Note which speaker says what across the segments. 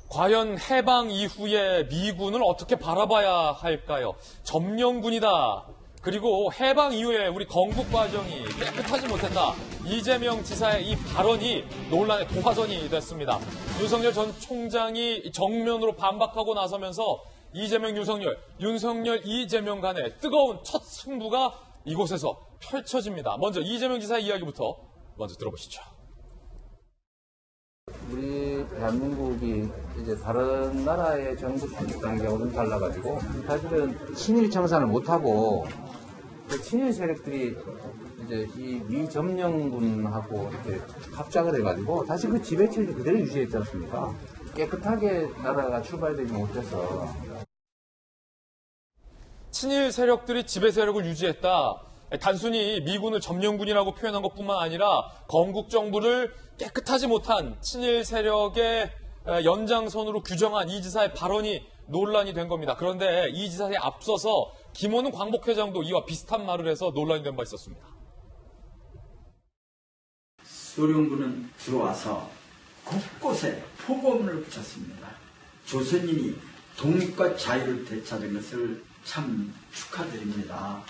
Speaker 1: 과연 해방 이후에 미군을 어떻게 바라봐야 할까요? 점령군이다. 그리고 해방 이후에 우리 건국 과정이 깨끗하지 못했다. 이재명 지사의 이 발언이 논란의 도화선이 됐습니다. 윤석열 전 총장이 정면으로 반박하고 나서면서 이재명, 윤석열, 이재명 간의 뜨거운 첫 승부가 이곳에서 펼쳐집니다. 먼저 이재명 지사의 이야기부터 먼저 들어보시죠.
Speaker 2: 우리 대한민국이 이제 다른 나라의 정부 선택하는 경우는 달라가지고 사실은 친일 청산을 못하고 친일 세력들이 이제 이 미점령군하고 이렇게 합작을 해가지고 다시 그 지배체를 그대로 유지했지 않습니까? 깨끗하게 나라가 출발되지 못해서
Speaker 1: 친일 세력들이 지배 세력을 유지했다. 단순히 미군을 점령군이라고 표현한 것뿐만 아니라 건국 정부를 깨끗하지 못한 친일 세력의 연장선으로 규정한 이 지사의 발언이 논란이 된 겁니다. 그런데 이 지사에 앞서서 김원훈 광복회장도 이와 비슷한 말을 해서 논란이 된 바 있었습니다.
Speaker 3: 소련군은 들어와서 곳곳에 포고문을 붙였습니다. 조선인이 독립과 자유를 되찾은 것을 참 축하드립니다.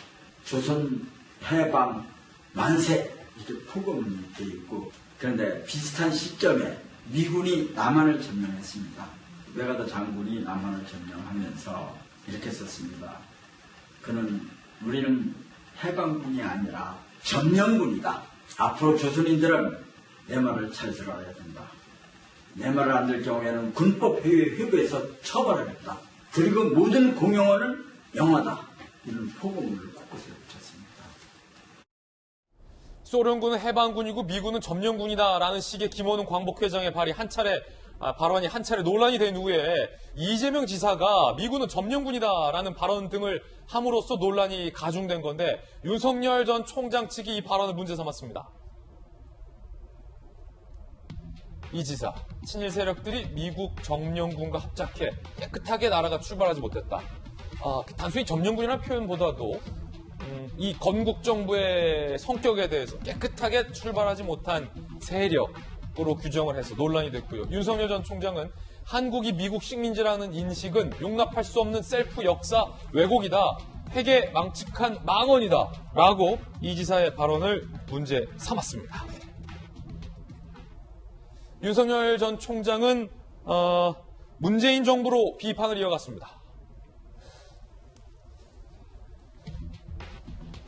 Speaker 3: 조선 해방 만세 이렇게 포고문이 되어 있고, 그런데 비슷한 시점에 미군이 남한을 점령했습니다. 메가더 장군이 남한을 점령하면서 이렇게 썼습니다. 그는 우리는 해방군이 아니라 점령군이다. 앞으로 조선인들은 내 말을 잘 들어야 된다. 내 말을 안 들 경우에는 군법 회부에서 처벌하겠다. 그리고 모든 공용어는 영어다. 이런 포고문을 곳곳에 붙였습니다.
Speaker 1: 소련군은 해방군이고 미군은 점령군이다라는 식의 김원훈 광복회장의 발언이 한 차례 논란이 된 후에 이재명 지사가 미군은 점령군이다라는 발언 등을 함으로써 논란이 가중된 건데, 윤석열 전 총장 측이 이 발언을 문제 삼았습니다. 이 지사, 친일 세력들이 미국 점령군과 합작해 깨끗하게 나라가 출발하지 못했다. 단순히 점령군이라는 표현보다도 이 건국 정부의 성격에 대해서 깨끗하게 출발하지 못한 세력으로 규정을 해서 논란이 됐고요. 윤석열 전 총장은 한국이 미국 식민지라는 인식은 용납할 수 없는 셀프 역사 왜곡이다. 회계 망측한 망언이다. 라고 이 지사의 발언을 문제 삼았습니다. 윤석열 전 총장은 문재인 정부로 비판을 이어갔습니다.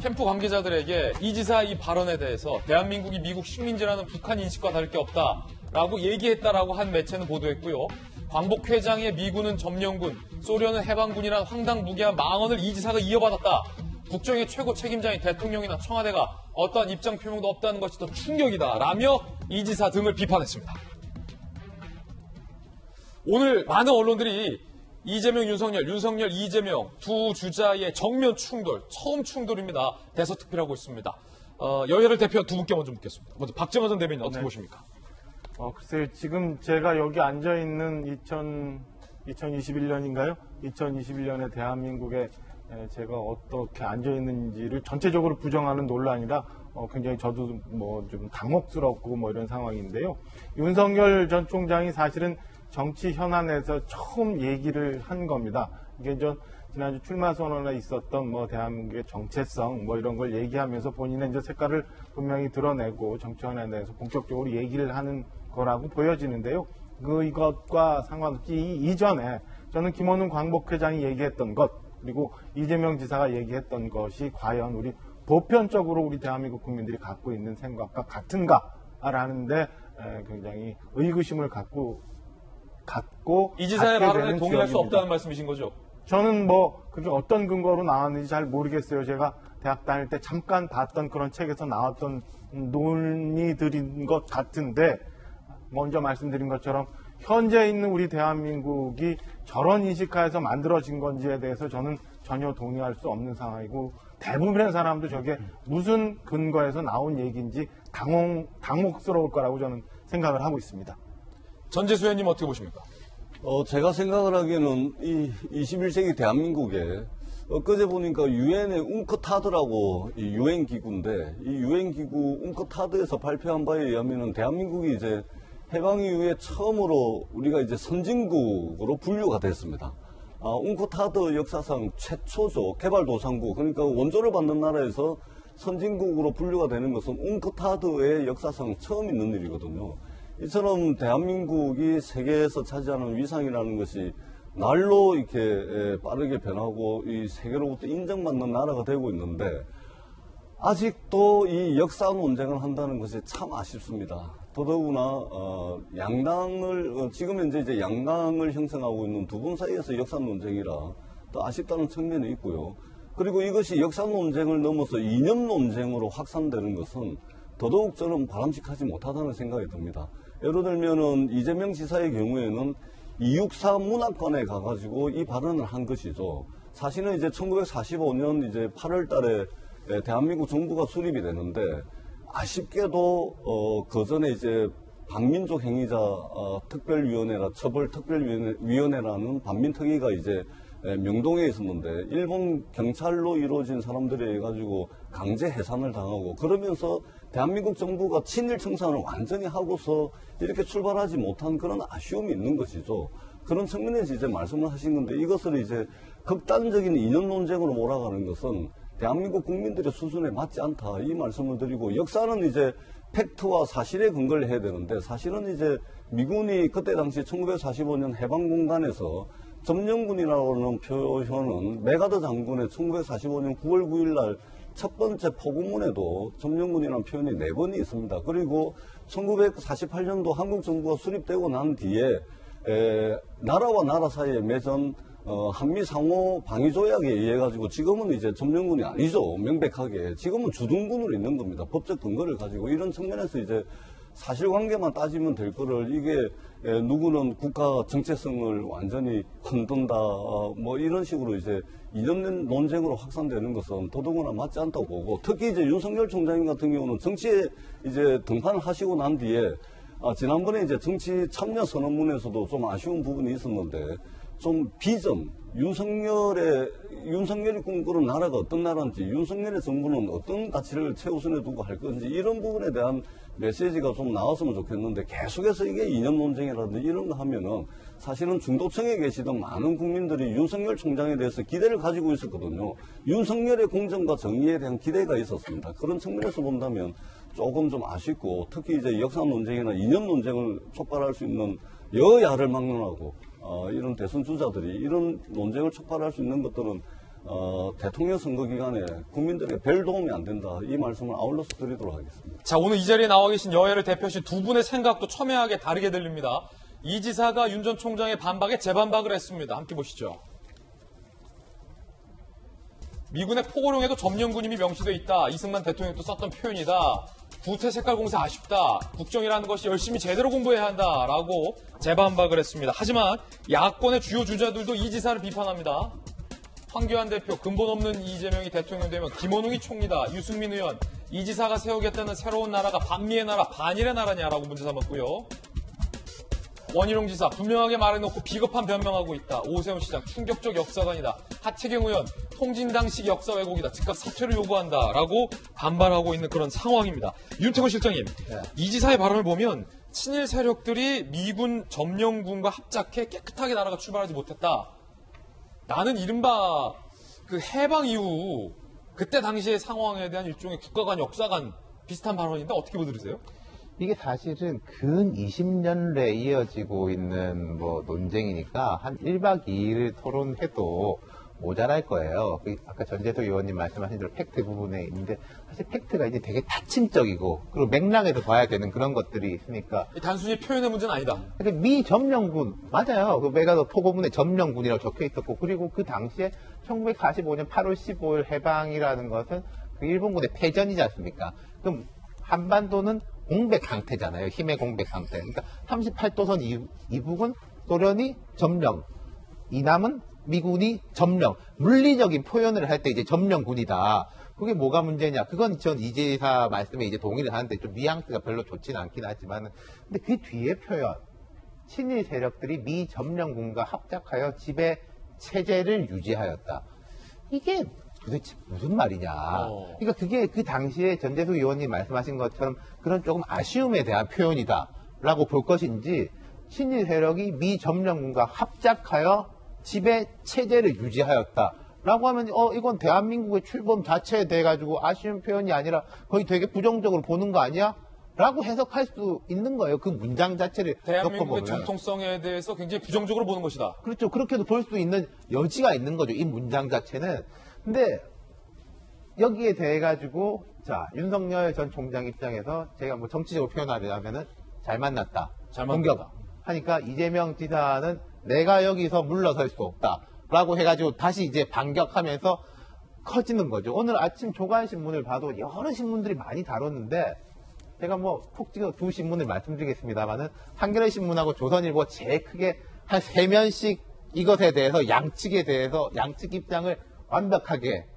Speaker 1: 캠프 관계자들에게 이 지사의 이 발언에 대해서 대한민국이 미국 식민지라는 북한 인식과 다를 게 없다라고 얘기했다라고 한 매체는 보도했고요. 광복 회장의 미군은 점령군, 소련은 해방군이라는 황당무계한 망언을 이 지사가 이어받았다. 국정의 최고 책임자인 대통령이나 청와대가 어떠한 입장 표명도 없다는 것이 더 충격이다. 라며 이 지사 등을 비판했습니다. 오늘 많은 언론들이 이재명, 윤석열, 이재명 두 주자의 정면 충돌, 처음 충돌입니다. 대서특필하고 있습니다. 여야를 대표한 두 분께 먼저 묻겠습니다. 먼저 박정화 전 대변인 어떻게 보십니까?
Speaker 4: 글쎄요, 지금 제가 여기 앉아있는 2021년인가요? 2021년에 대한민국에 제가 어떻게 앉아있는지를 전체적으로 부정하는 논란이라 굉장히 저도 좀 당혹스럽고 이런 상황인데요. 윤석열 전 총장이 사실은 정치 현안에서 처음 얘기를 한 겁니다. 이게 지난주 출마 선언에 있었던 대한민국의 정체성 이런 걸 얘기하면서 본인의 색깔을 분명히 드러내고 정치 현안에 대해서 본격적으로 얘기를 하는 거라고 보여지는데요. 이것과 상관없이 이전에 저는 김원훈 광복회장이 얘기했던 것, 그리고 이재명 지사가 얘기했던 것이 과연 우리 보편적으로 우리 대한민국 국민들이 갖고 있는 생각과 같은가라는데 굉장히 의구심을 갖고
Speaker 1: 이 지사의 발언에 동의할 수 없다는 말씀이신 거죠?
Speaker 4: 저는 그게 어떤 근거로 나왔는지 잘 모르겠어요. 제가 대학 다닐 때 잠깐 봤던 그런 책에서 나왔던 논의들인 것 같은데, 먼저 말씀드린 것처럼 현재 있는 우리 대한민국이 저런 인식하에서 만들어진 건지에 대해서 저는 전혀 동의할 수 없는 상황이고, 대부분의 사람도 저게 무슨 근거에서 나온 얘기인지 당혹스러울 거라고 저는 생각을 하고 있습니다.
Speaker 1: 전재수 의원님 어떻게 보십니까?
Speaker 5: 제가 생각을 하기에는 이 21세기 대한민국에 엊그제 보니까 유엔의 웅커타드라고 이 유엔 기구인데, 이 유엔 기구 웅커타드에서 발표한 바에 의하면은 대한민국이 이제 해방 이후에 처음으로 우리가 이제 선진국으로 분류가 됐습니다. 웅크타드 역사상 최초죠. 개발도상국, 그러니까 원조를 받는 나라에서 선진국으로 분류가 되는 것은 웅크타드의 역사상 처음 있는 일이거든요. 이처럼 대한민국이 세계에서 차지하는 위상이라는 것이 날로 이렇게 빠르게 변하고 이 세계로부터 인정받는 나라가 되고 있는데 아직도 이 역사 논쟁을 한다는 것이 참 아쉽습니다. 더더구나 양당을 지금 현재 이제 양당을 형성하고 있는 두 분 사이에서 역사 논쟁이라 또 아쉽다는 측면이 있고요. 그리고 이것이 역사 논쟁을 넘어서 이념 논쟁으로 확산되는 것은 더더욱 저는 바람직하지 못하다는 생각이 듭니다. 예를 들면은 이재명 지사의 경우에는 264 문학관에 가가지고 이 발언을 한 것이죠. 사실은 이제 1945년 이제 8월 달에 대한민국 정부가 수립이 되는데 아쉽게도 그 전에 이제 반민족 행위자 특별위원회라 처벌 특별위원회라는 반민특위가 이제 명동에 있었는데 일본 경찰로 이루어진 사람들에 의해 가지고 강제 해산을 당하고 그러면서 대한민국 정부가 친일 청산을 완전히 하고서 이렇게 출발하지 못한 그런 아쉬움이 있는 것이죠. 그런 측면에서 이제 말씀을 하신 건데 이것을 이제 극단적인 이념 논쟁으로 몰아가는 것은 대한민국 국민들의 수준에 맞지 않다 이 말씀을 드리고 역사는 이제 팩트와 사실에 근거를 해야 되는데 사실은 이제 미군이 그때 당시 1945년 해방공간에서 점령군이라고 하는 표현은 메가더 장군의 1945년 9월 9일 날 첫 번째 포고문에도 점령군이라는 표현이 4번이 있습니다. 그리고 1948년도 한국 정부가 수립되고 난 뒤에 나라와 나라 사이에 맺은 한미 상호 방위 조약에 의해 가지고 지금은 이제 점령군이 아니죠. 명백하게 지금은 주둔군으로 있는 겁니다. 법적 근거를 가지고 이런 측면에서 이제 사실관계만 따지면 될 거를 이게 누구는 국가 정체성을 완전히 흔든다 뭐 이런 식으로 이제 이념 논쟁으로 확산되는 것은 더더구나 맞지 않다고 보고 특히 이제 윤석열 총장님 같은 경우는 정치에 이제 등판을 하시고 난 뒤에 지난번에 이제 정치 참여 선언문에서도 좀 아쉬운 부분이 있었는데 좀 비전 윤석열이 꿈꾸는 나라가 어떤 나라인지 윤석열의 정부는 어떤 가치를 최우선에 두고 할 건지 이런 부분에 대한 메시지가 좀 나왔으면 좋겠는데 계속해서 이게 이념 논쟁이라든지 이런 거 하면은 사실은 중도층에 계시던 많은 국민들이 윤석열 총장에 대해서 기대를 가지고 있었거든요. 윤석열의 공정과 정의에 대한 기대가 있었습니다. 그런 측면에서 본다면 조금 좀 아쉽고 특히 이제 역사 논쟁이나 이념 논쟁을 촉발할 수 있는 여야를 막론하고 이런 대선 주자들이 이런 논쟁을 촉발할 수 있는 것들은 대통령 선거 기간에 국민들에게 별 도움이 안 된다. 이 말씀을 아울러서 드리도록 하겠습니다.
Speaker 1: 자, 오늘 이 자리에 나와 계신 여야를 대표하신 두 분의 생각도 첨예하게 다르게 들립니다. 이 지사가 윤 전 총장의 반박에 재반박을 했습니다. 함께 보시죠. 미군의 포고령에도 점령군임이 명시되어 있다. 이승만 대통령도 썼던 표현이다. 구태 색깔 공세 아쉽다. 국정이라는 것이 열심히 제대로 공부해야 한다라고 재반박을 했습니다. 하지만 야권의 주요 주자들도 이 지사를 비판합니다. 황교안 대표, 근본 없는 이재명이 대통령 되면 김원웅이 총리다. 유승민 의원, 이 지사가 세우겠다는 새로운 나라가 반미의 나라, 반일의 나라냐라고 문제 삼았고요. 원희룡 지사, 분명하게 말해놓고 비겁한 변명하고 있다. 오세훈 시장, 충격적 역사관이다. 하태경 의원, 통진당식 역사 왜곡이다. 즉각 사퇴를 요구한다라고 반발하고 있는 그런 상황입니다. 윤태곤 실장님, 이 지사의 발언을 보면 친일 세력들이 미군 점령군과 합작해 깨끗하게 나라가 출발하지 못했다. 나는 이른바 그 해방 이후 그때 당시의 상황에 대한 일종의 국가관, 역사관 비슷한 발언인데 어떻게 보들으세요?
Speaker 6: 이게 사실은 근 20년래 이어지고 있는 논쟁이니까 한 1박 2일 토론해도 모자랄 거예요. 아까 전재도 의원님 말씀하신 대로 팩트 부분에 있는데 사실 팩트가 이제 되게 다층적이고 그리고 맥락에서 봐야 되는 그런 것들이 있으니까
Speaker 1: 단순히 표현의 문제는 아니다.
Speaker 6: 근데 미 점령군 맞아요. 그 메가더 포고문에 점령군이라고 적혀 있었고 그리고 그 당시에 1945년 8월 15일 해방이라는 것은 그 일본군의 패전이지 않습니까? 그럼 한반도는 공백 상태잖아요. 힘의 공백 상태. 그러니까 38도선 이북은 소련이 점령, 이남은 미군이 점령. 물리적인 표현을 할 때 이제 점령군이다. 그게 뭐가 문제냐? 그건 전 이지사 말씀에 이제 동의를 하는데 좀 뉘앙스가 별로 좋지는 않긴 하지만, 근데 그 뒤에 표현, 친일 세력들이 미 점령군과 합작하여 지배 체제를 유지하였다. 이게 도대체 무슨 말이냐. 그러니까 그게 그 당시에 전재수 의원님 말씀하신 것처럼 그런 조금 아쉬움에 대한 표현이다. 라고 볼 것인지 친일 세력이 미 점령군과 합작하여 지배 체제를 유지하였다. 라고 하면 이건 대한민국의 출범 자체에 대해 가지고 아쉬운 표현이 아니라 거의 되게 부정적으로 보는 거 아니야? 라고 해석할 수 있는 거예요. 그 문장 자체를
Speaker 1: 대한민국의
Speaker 6: 엮어보면.
Speaker 1: 정통성에 대해서 굉장히 부정적으로 보는 것이다.
Speaker 6: 그렇죠. 그렇게도 볼 수 있는 여지가 있는 거죠. 이 문장 자체는. 근데 여기에 대해 가지고 자 윤석열 전 총장 입장에서 제가 뭐 정치적으로 표현하자면은 잘 만났다.
Speaker 1: 잘 만났다.
Speaker 6: 하니까 이재명 지사는 내가 여기서 물러설 수 없다. 라고 해가지고 다시 이제 반격하면서 커지는 거죠. 오늘 아침 조간신문을 봐도 여러 신문들이 많이 다뤘는데 제가 뭐 푹 찍어 두 신문을 말씀드리겠습니다만은 한겨레 신문하고 조선일보 제일 크게 한 3면씩 이것에 대해서 양측에 대해서 양측 입장을 완벽하게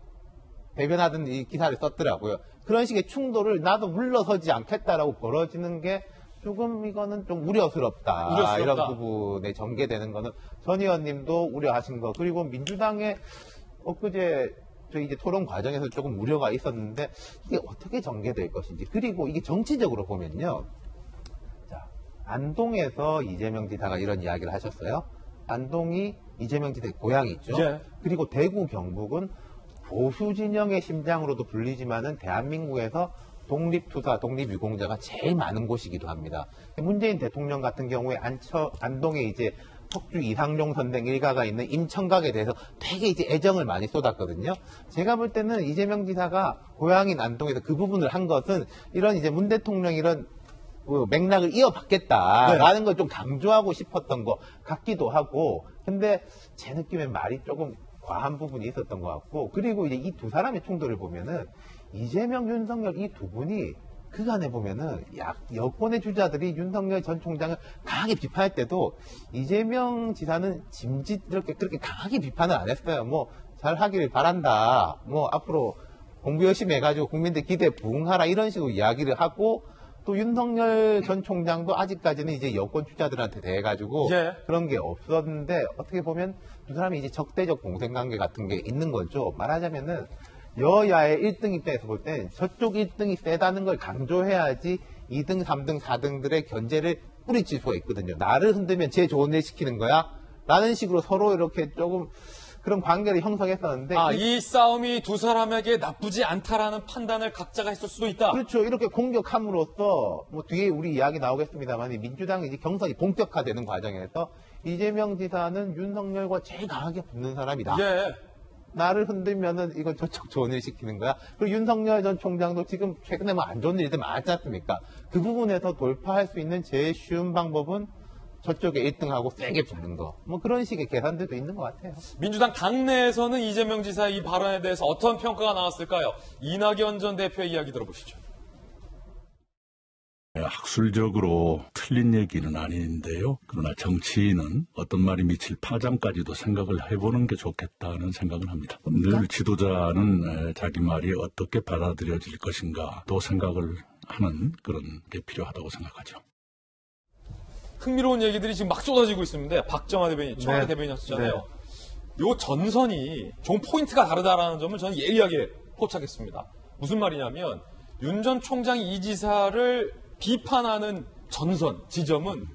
Speaker 6: 대변하던 이 기사를 썼더라고요. 그런 식의 충돌을 나도 물러서지 않겠다라고 벌어지는 게 조금 이거는 좀 우려스럽다. 이런 부분에 전개되는 거는 전 의원님도 우려하신 거. 그리고 민주당의 엊그제 저희 이제 토론 과정에서 조금 우려가 있었는데 이게 어떻게 전개될 것인지. 그리고 이게 정치적으로 보면요. 자, 안동에서 이재명 지사가 이런 이야기를 하셨어요. 안동이 이재명 지사의 고향이 있죠.
Speaker 1: 예.
Speaker 6: 그리고 대구 경북은 보수 진영의 심장으로도 불리지만은 대한민국에서 독립투사, 독립유공자가 제일 많은 곳이기도 합니다. 문재인 대통령 같은 경우에 안동에 이제 석주 이상용 선생 일가가 있는 임청각에 대해서 되게 이제 애정을 많이 쏟았거든요. 제가 볼 때는 이재명 지사가 고향인 안동에서 그 부분을 한 것은 이런 이제 문 대통령 이런 맥락을 이어받겠다라는 걸 좀 강조하고 싶었던 것 같기도 하고, 근데 제 느낌엔 말이 조금 과한 부분이 있었던 것 같고, 그리고 이제 이 두 사람의 충돌을 보면은 이재명, 윤석열 이 두 분이 그간에 보면은 여권의 주자들이 윤석열 전 총장을 강하게 비판할 때도 이재명 지사는 짐짓 그렇게 강하게 비판을 안 했어요. 뭐 잘 하기를 바란다. 뭐 앞으로 공부 열심히 해가지고 국민들 기대에 부응하라 이런 식으로 이야기를 하고, 또 윤석열 전 총장도 아직까지는 이제 여권 주자들한테 대해가지고
Speaker 1: 예.
Speaker 6: 그런 게 없었는데 어떻게 보면 두 사람이 이제 적대적 공생관계 같은 게 있는 거죠. 말하자면은 여야의 1등 입장에서 볼 때 저쪽 1등이 세다는 걸 강조해야지 2등, 3등, 4등들의 견제를 뿌리칠 수가 있거든요. 나를 흔들면 쟤 좋은 일 시키는 거야? 라는 식으로 서로 이렇게 조금 그런 관계를 형성했었는데
Speaker 1: 이 싸움이 두 사람에게 나쁘지 않다라는 판단을 각자가 했을 수도 있다.
Speaker 6: 그렇죠. 이렇게 공격함으로써 뭐 뒤에 우리 이야기 나오겠습니다만 민주당이 이제 경선이 본격화되는 과정에서 이재명 지사는 윤석열과 제일 강하게 붙는 사람이다.
Speaker 1: 예.
Speaker 6: 나를 흔들면은 이건 저쪽 좋은 일 시키는 거야. 그리고 윤석열 전 총장도 지금 최근에 뭐 안 좋은 일들 많지 않습니까? 그 부분에서 돌파할 수 있는 제일 쉬운 방법은 저쪽에 1등하고 세게 붙는 거. 뭐 그런 식의 계산들도 있는 것 같아요.
Speaker 1: 민주당 당내에서는 이재명 지사의 이 발언에 대해서 어떤 평가가 나왔을까요? 이낙연 전 대표의 이야기 들어보시죠.
Speaker 7: 학술적으로 틀린 얘기는 아닌데요. 그러나 정치인은 어떤 말이 미칠 파장까지도 생각을 해보는 게 좋겠다는 생각을 합니다. 늘 지도자는 자기 말이 어떻게 받아들여질 것인가 또 생각을 하는 그런 게 필요하다고 생각하죠.
Speaker 1: 흥미로운 얘기들이 지금 막 쏟아지고 있는데 박정화 대변인, 청와대 대변인 하셨잖아요. 요 전선이 좀 포인트가 다르다라는 점을 저는 예리하게 포착했습니다. 무슨 말이냐면 윤 전 총장이 이 지사를 비판하는 전선, 지점은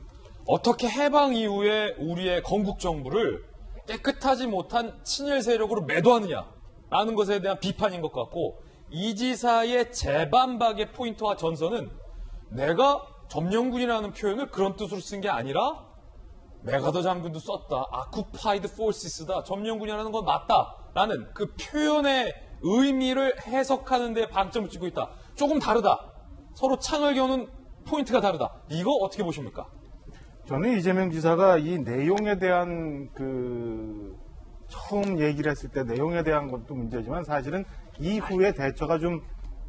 Speaker 1: 어떻게 해방 이후에 우리의 건국 정부를 깨끗하지 못한 친일 세력으로 매도하느냐라는 것에 대한 비판인 것 같고, 이 지사의 재반박의 포인트와 전선은 내가 점령군이라는 표현을 그런 뜻으로 쓴 게 아니라 메가더 장군도 썼다. Occupied Forces다. 점령군이라는 건 맞다라는 그 표현의 의미를 해석하는 데 방점을 찍고 있다. 조금 다르다. 서로 창을 겨누는 포인트가 다르다. 이거 어떻게 보십니까?
Speaker 4: 저는 이재명 지사가 이 내용에 대한 처음 얘기를 했을 때 내용에 대한 것도 문제지만 사실은 이후의 대처가 좀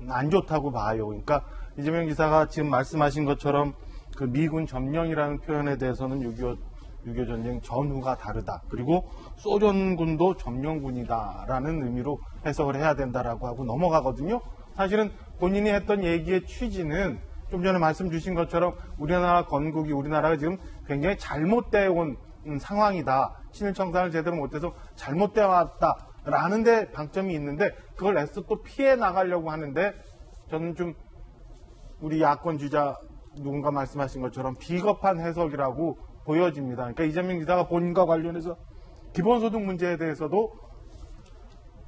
Speaker 4: 안 좋다고 봐요. 그러니까 이재명 지사가 지금 말씀하신 것처럼 그 미군 점령이라는 표현에 대해서는 6.25 전쟁 전후가 다르다. 그리고 소련군도 점령군이다라는 의미로 해석을 해야 된다라고 하고 넘어가거든요. 사실은 본인이 했던 얘기의 취지는 좀 전에 말씀 주신 것처럼 우리나라 건국이 우리나라가 지금 굉장히 잘못되어 온 상황이다. 친일청산을 제대로 못해서 잘못되어 왔다라는 데 방점이 있는데 그걸 애써 또 피해 나가려고 하는데 저는 좀 우리 야권 주자 누군가 말씀하신 것처럼 비겁한 해석이라고 보여집니다. 그러니까 이재명 지사가 본인과 관련해서 기본소득 문제에 대해서도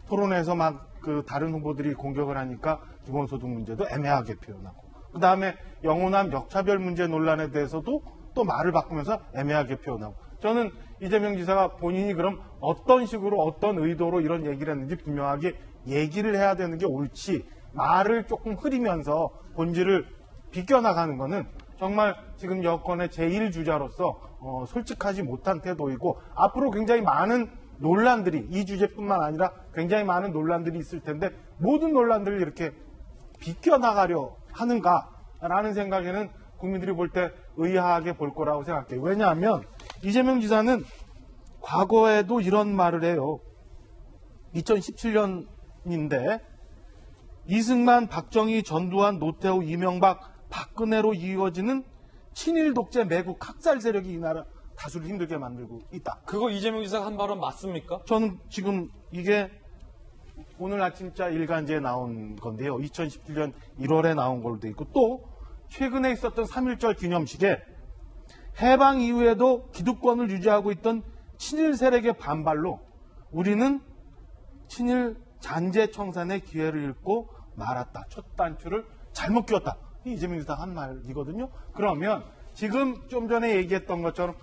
Speaker 4: 토론에서 막 그 다른 후보들이 공격을 하니까 기본소득 문제도 애매하게 표현하고, 그 다음에 영호남 역차별 문제 논란에 대해서도 또 말을 바꾸면서 애매하게 표현하고, 저는 이재명 지사가 본인이 그럼 어떤 식으로 어떤 의도로 이런 얘기를 했는지 분명하게 얘기를 해야 되는 게 옳지, 말을 조금 흐리면서 본질을 비껴나가는 거는 정말 지금 여권의 제1주자로서 솔직하지 못한 태도이고, 앞으로 굉장히 많은 논란들이, 이 주제뿐만 아니라 굉장히 많은 논란들이 있을 텐데 모든 논란들을 이렇게 비껴나가려 하는가라는 생각에는 국민들이 볼 때 의아하게 볼 거라고 생각해요. 왜냐하면 이재명 지사는 과거에도 이런 말을 해요. 2017년인데 이승만, 박정희, 전두환, 노태우, 이명박, 박근혜로 이어지는 친일 독재 매국 학살 세력이 이 나라 다수를 힘들게 만들고 있다.
Speaker 1: 그거 이재명 지사가 한 발언 맞습니까?
Speaker 4: 저는 지금 이게 오늘 아침자 일간지에 나온 건데요. 2017년 1월에 나온 걸로 돼 있고, 또 최근에 있었던 3.1절 기념식에 해방 이후에도 기득권을 유지하고 있던 친일 세력의 반발로 우리는 친일 잔재 청산의 기회를 잃고 말았다. 첫 단추를 잘못 끼웠다. 이재명 지사가 한 말이거든요. 그러면 지금 좀 전에 얘기했던 것처럼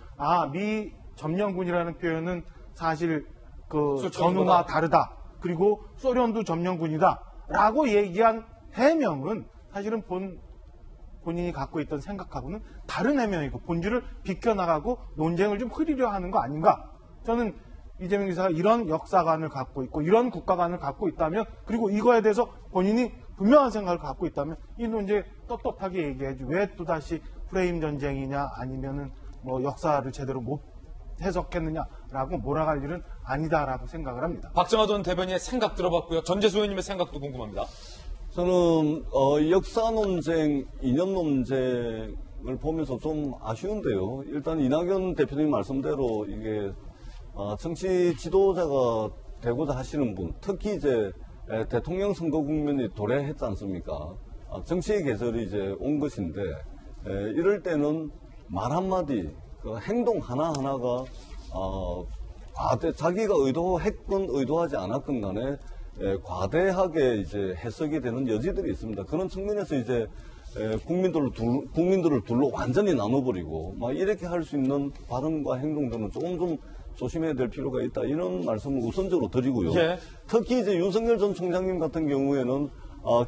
Speaker 4: 미 점령군이라는 표현은 사실 그 전후와 다르다. 그리고 소련도 점령군이다. 라고 얘기한 해명은 사실은 본인이 갖고 있던 생각하고는 다른 해명이고 본질을 비껴나가고 논쟁을 좀 흐리려 하는 거 아닌가. 저는 이재명 지사가 이런 역사관을 갖고 있고 이런 국가관을 갖고 있다면, 그리고 이거에 대해서 본인이 분명한 생각을 갖고 있다면 이 문제 떳떳하게 얘기해야지 왜 또다시 프레임 전쟁이냐 아니면은 뭐 역사를 제대로 못 해석했느냐라고 몰아갈 일은 아니다라고 생각을 합니다.
Speaker 1: 박정화 전 대변인의 생각 들어봤고요. 전재수 의원님의 생각도 궁금합니다.
Speaker 5: 저는 역사 논쟁, 이념 논쟁을 보면서 좀 아쉬운데요. 일단 이낙연 대표님 말씀대로 이게 정치 지도자가 되고자 하시는 분, 특히 이제 대통령 선거 국면이 도래했지 않습니까? 정치의 계절이 이제 온 것인데, 이럴 때는 말 한마디, 그 행동 하나하나가 자기가 의도했건 의도하지 않았건 간에 과대하게 이제 해석이 되는 여지들이 있습니다. 그런 측면에서 이제 국민들을 둘로 완전히 나눠버리고 막 이렇게 할 수 있는 발언과 행동들은 조금 좀 조심해야 될 필요가 있다. 이런 말씀을 우선적으로 드리고요.
Speaker 1: 예.
Speaker 5: 특히 이제 윤석열 전 총장님 같은 경우에는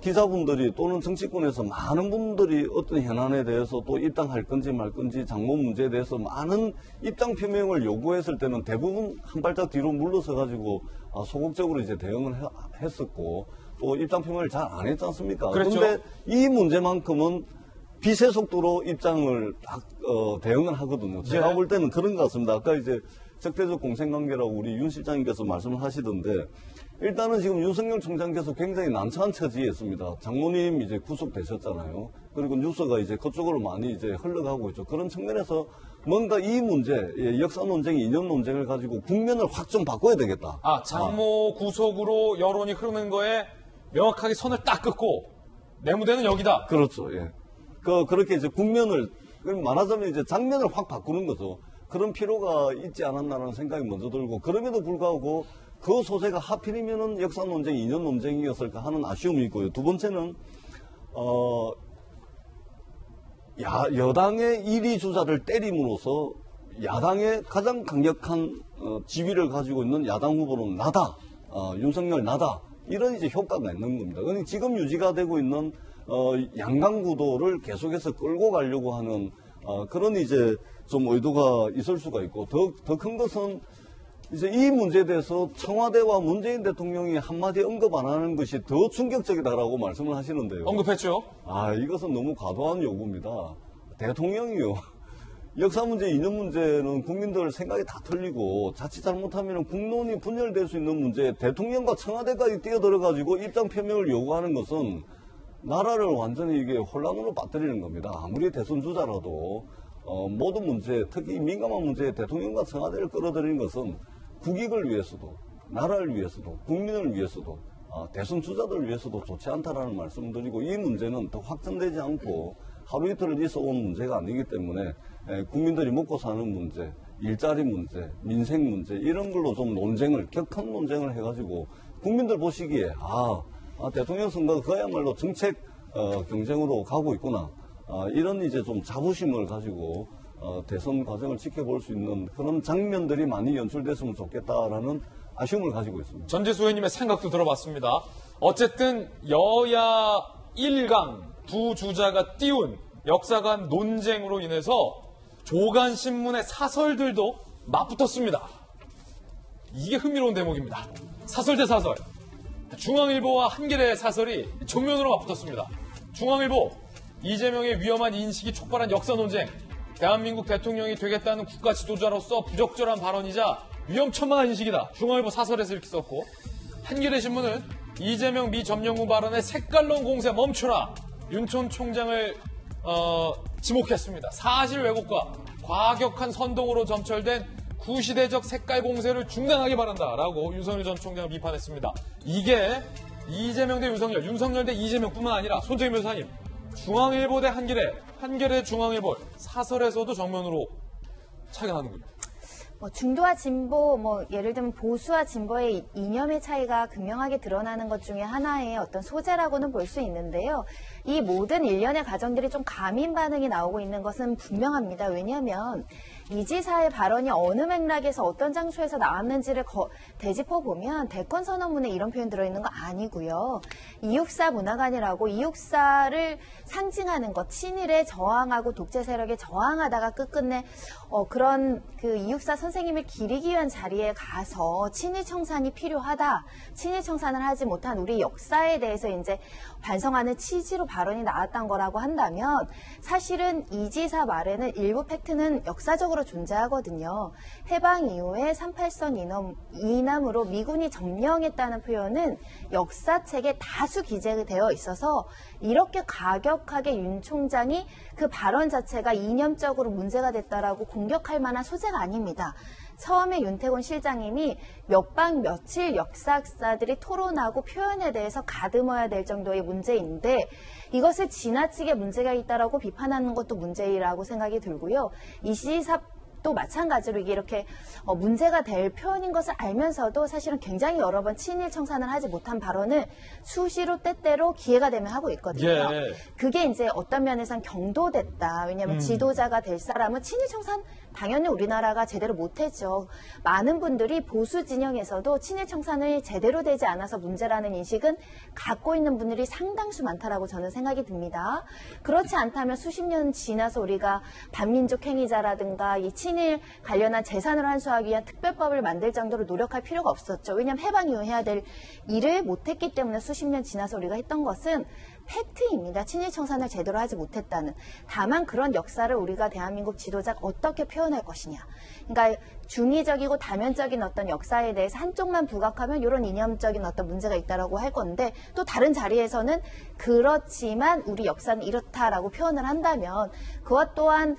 Speaker 5: 기자분들이 또는 정치권에서 많은 분들이 어떤 현안에 대해서 또 입당할 건지 말 건지 장모 문제에 대해서 많은 입장 표명을 요구했을 때는 대부분 한 발짝 뒤로 물러서 가지고 소극적으로 이제 대응을 했었고 또 입장 표명을 잘 안 했지 않습니까?
Speaker 1: 그렇죠.
Speaker 5: 그런데 이 문제만큼은 빛의 속도로 입장을 대응을 하거든요. 제가
Speaker 1: 예.
Speaker 5: 볼 때는 그런 것 같습니다. 아까 이제 적대적 공생관계라고 우리 윤 실장님께서 말씀을 하시던데, 일단은 지금 윤석열 총장께서 굉장히 난처한 처지에 있습니다. 장모님 이제 구속되셨잖아요. 그리고 뉴스가 이제 그쪽으로 많이 이제 흘러가고 있죠. 그런 측면에서 뭔가 이 문제, 역사 논쟁, 이념 논쟁을 가지고 국면을 확 좀 바꿔야 되겠다.
Speaker 1: 장모 구속으로 여론이 흐르는 거에 명확하게 선을 딱 긋고 내 무대는 여기다.
Speaker 5: 그렇죠. 예. 그렇게 이제 국면을, 말하자면 이제 장면을 확 바꾸는 거죠. 그런 필요가 있지 않았나라는 생각이 먼저 들고, 그럼에도 불구하고 그 소재가 하필이면은 역사 논쟁, 이념 논쟁이었을까 하는 아쉬움이 있고요. 두 번째는, 여당의 1위 주자를 때림으로써 야당의 가장 강력한 지위를 가지고 있는 야당 후보는 나다. 윤석열 나다. 이런 이제 효과가 있는 겁니다. 그러니까 지금 유지가 되고 있는 양강 구도를 계속해서 끌고 가려고 하는 그런 이제 좀 의도가 있을 수가 있고, 더 큰 것은 이제 이 문제에 대해서 청와대와 문재인 대통령이 한마디 언급 안 하는 것이 더 충격적이다라고 말씀을 하시는데요.
Speaker 1: 언급했죠.
Speaker 5: 이것은 너무 과도한 요구입니다. 대통령이요. 역사 문제, 이념 문제는 국민들 생각이 다 틀리고, 자칫 잘못하면 국론이 분열될 수 있는 문제에 대통령과 청와대까지 뛰어들어가지고 입장 표명을 요구하는 것은 나라를 완전히 이게 혼란으로 빠뜨리는 겁니다. 아무리 대선 주자라도 모든 문제, 특히 민감한 문제에 대통령과 청와대를 끌어들이는 것은 국익을 위해서도, 나라를 위해서도, 국민을 위해서도, 대선 주자들을 위해서도 좋지 않다라는 말씀을 드리고, 이 문제는 더 확전되지 않고 하루 이틀 있어 온 문제가 아니기 때문에 국민들이 먹고 사는 문제, 일자리 문제, 민생 문제 이런 걸로 좀 격한 논쟁을 해가지고 국민들 보시기에 대통령 선거가 그야말로 정책 경쟁으로 가고 있구나. 이런 이제 좀 자부심을 가지고 대선 과정을 지켜볼 수 있는 그런 장면들이 많이 연출됐으면 좋겠다라는 아쉬움을 가지고 있습니다.
Speaker 1: 전재수 의원님의 생각도 들어봤습니다. 어쨌든 여야 1강 두 주자가 띄운 역사관 논쟁으로 인해서 조간신문의 사설들도 맞붙었습니다. 이게 흥미로운 대목입니다. 사설 대 사설. 중앙일보와 한겨레 사설이 정면으로 맞붙었습니다. 중앙일보, 이재명의 위험한 인식이 촉발한 역사 논쟁. 대한민국 대통령이 되겠다는 국가 지도자로서 부적절한 발언이자 위험천만한 인식이다. 중앙일보 사설에서 이렇게 썼고, 한겨레 신문은 이재명 미 점령군 발언의 색깔론 공세 멈춰라. 윤촌 총장을 지목했습니다. 사실 왜곡과 과격한 선동으로 점철된 구시대적 색깔 공세를 중단하기 바란다라고 윤석열 전 총장을 비판했습니다. 이게 이재명 대 윤석열, 윤석열 대 이재명뿐만 아니라 손정희 변호사님, 중앙일보 대 한겨레, 한겨레 대 중앙일보 사설에서도 정면으로 차이가 나는군요.
Speaker 8: 중도와 진보, 예를 들면 보수와 진보의 이념의 차이가 극명하게 드러나는 것 중에 하나의 어떤 소재라고는 볼 수 있는데요. 이 모든 일련의 과정들이 좀 가민 반응이 나오고 있는 것은 분명합니다. 왜냐하면 이 지사의 발언이 어느 맥락에서 어떤 장소에서 나왔는지를 되짚어보면 대권 선언문에 이런 표현 들어있는 거 아니고요. 이육사 문화관이라고 이육사를 상징하는 것, 친일에 저항하고 독재 세력에 저항하다가 끝끝내 그런 그 이육사 선생님을 기리기 위한 자리에 가서 친일 청산이 필요하다. 친일 청산을 하지 못한 우리 역사에 대해서 이제 반성하는 취지로 발언이 나왔던 거라고 한다면 사실은 이 지사 말에는 일부 팩트는 역사적으로 존재하거든요. 해방 이후에 38선 이남으로 미군이 점령했다는 표현은 역사책에 다수 기재되어 있어서 이렇게 가격하게 윤 총장이 그 발언 자체가 이념적으로 문제가 됐다라고 공격할 만한 소재가 아닙니다. 처음에 윤태곤 실장님이 몇 박 며칠 역사학자들이 토론하고 표현에 대해서 가듬어야 될 정도의 문제인데 이것을 지나치게 문제가 있다라고 비판하는 것도 문제라고 생각이 들고요. 이 시사 또 마찬가지로 이게 이렇게 문제가 될 표현인 것을 알면서도 사실은 굉장히 여러 번 친일 청산을 하지 못한 발언을 수시로 때때로 기회가 되면 하고 있거든요.
Speaker 1: 예.
Speaker 8: 그게 이제 어떤 면에선 경도됐다. 왜냐하면 지도자가 될 사람은 친일 청산 당연히 우리나라가 제대로 못했죠. 많은 분들이 보수 진영에서도 친일 청산을 제대로 되지 않아서 문제라는 인식은 갖고 있는 분들이 상당수 많다라고 저는 생각이 듭니다. 그렇지 않다면 수십 년 지나서 우리가 반민족 행위자라든가 이 친일 관련한 재산을 환수하기 위한 특별법을 만들 정도로 노력할 필요가 없었죠. 왜냐하면 해방 이후 해야 될 일을 못했기 때문에 수십 년 지나서 우리가 했던 것은 팩트입니다. 친일 청산을 제대로 하지 못했다는. 다만 그런 역사를 우리가 대한민국 지도자가 어떻게 표현할 것이냐. 그러니까 중의적이고 다면적인 어떤 역사에 대해서 한쪽만 부각하면 이런 이념적인 어떤 문제가 있다라고 할 건데 또 다른 자리에서는 그렇지만 우리 역사는 이렇다라고 표현을 한다면 그것 또한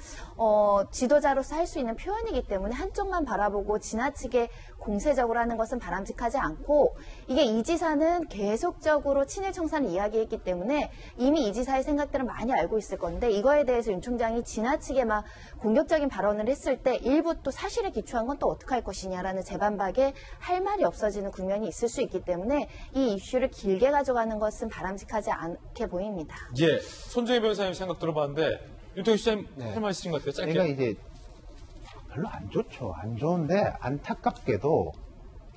Speaker 8: 지도자로서 할 수 있는 표현이기 때문에 한쪽만 바라보고 지나치게 공세적으로 하는 것은 바람직하지 않고 이게 이 지사는 계속적으로 친일 청산을 이야기했기 때문에 이미 이 지사의 생각들은 많이 알고 있을 건데 이거에 대해서 윤 총장이 지나치게 막 공격적인 발언을 했을 때 일부 또 사실에 기초한 건 또 어떻게 할 것이냐라는 재반박에 할 말이 없어지는 국면이 있을 수 있기 때문에 이 이슈를 길게 가져가는 것은 바람직하지 않게 보입니다.
Speaker 1: 예, 손정희 변호사님 생각 들어봤는데 윤태곤 시장님 할 말 있으신 것 같아요. 짧게.
Speaker 6: 그러니까 이제 별로 안 좋죠. 안 좋은데 안타깝게도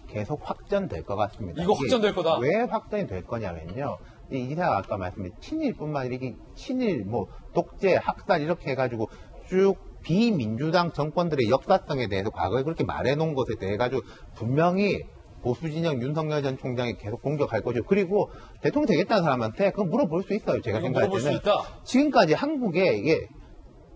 Speaker 6: 계속 확전될 것 같습니다.
Speaker 1: 이거 확전될 거다.
Speaker 6: 왜 확전이 될 거냐면요. 이 기사가 아까 말씀드린 친일뿐만 아니라 이게 친일, 독재, 학살 이렇게 해가지고 쭉 비민주당 정권들의 역사성에 대해서 과거에 그렇게 말해놓은 것에 대해 가지고 분명히 보수 진영 윤석열 전 총장이 계속 공격할 거죠. 그리고 대통령 되겠다는 사람한테 그거 물어볼 수 있어요. 제가 생각할
Speaker 1: 물어볼
Speaker 6: 때는.
Speaker 1: 수 있다.
Speaker 6: 지금까지 한국에 이게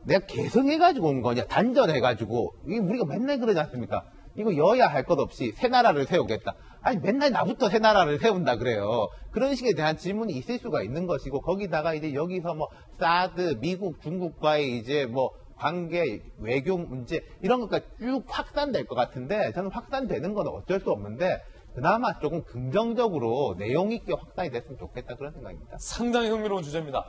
Speaker 6: 내가 개성해가지고 온 거냐, 단전해가지고, 이게 우리가 맨날 그러지 않습니까? 이거 여야 할 것 없이 새 나라를 세우겠다. 아니, 맨날 나부터 새 나라를 세운다 그래요. 그런 식에 대한 질문이 있을 수가 있는 것이고, 거기다가 이제 여기서 사드, 미국, 중국과의 이제 관계, 외교 문제, 이런 것까지 쭉 확산될 것 같은데, 저는 확산되는 건 어쩔 수 없는데, 그나마 조금 긍정적으로 내용 있게 확산이 됐으면 좋겠다 그런 생각입니다.
Speaker 1: 상당히 흥미로운 주제입니다.